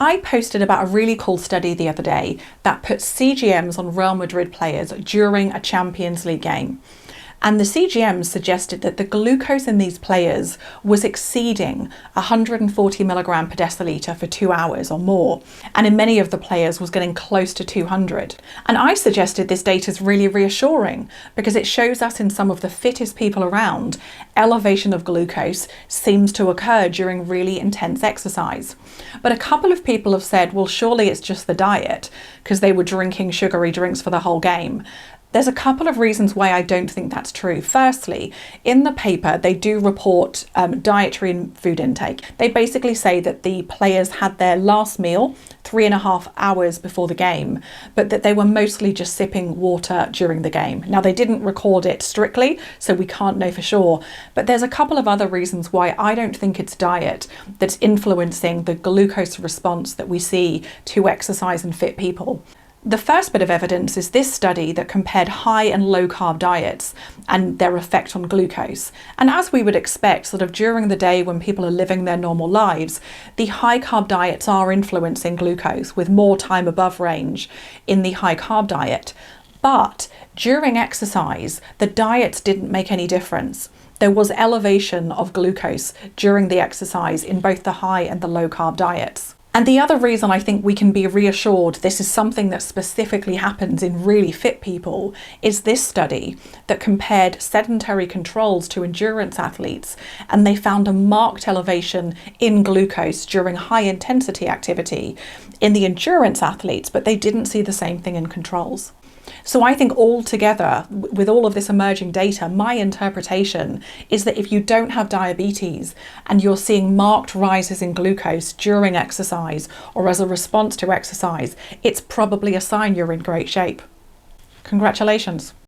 I posted about a really cool study the other day that put CGMs on Real Madrid players during a Champions League game. And the CGMs suggested that the glucose in these players was exceeding 140 milligram per decilitre for 2 hours or more. And in many of the players was getting close to 200. And I suggested this data is really reassuring because it shows us in some of the fittest people around, elevation of glucose seems to occur during really intense exercise. But a couple of people have said, well, surely it's just the diet because they were drinking sugary drinks for the whole game. There's a couple of reasons why I don't think that's true. Firstly, in the paper, they do report dietary and food intake. They basically say that the players had their last meal 3.5 hours before the game, but that they were mostly just sipping water during the game. Now, they didn't record it strictly, so we can't know for sure, but there's a couple of other reasons why I don't think it's diet that's influencing the glucose response that we see to exercise and fit people. The first bit of evidence is this study that compared high and low carb diets and their effect on glucose. And as we would expect, sort of during the day when people are living their normal lives, the high carb diets are influencing glucose with more time above range in the high carb diet. But during exercise, the diets didn't make any difference. There was elevation of glucose during the exercise in both the high and the low carb diets. And the other reason I think we can be reassured this is something that specifically happens in really fit people is this study that compared sedentary controls to endurance athletes, and they found a marked elevation in glucose during high intensity activity in the endurance athletes, but they didn't see the same thing in controls. So I think altogether, with all of this emerging data, my interpretation is that if you don't have diabetes and you're seeing marked rises in glucose during exercise or as a response to exercise, it's probably a sign you're in great shape. Congratulations.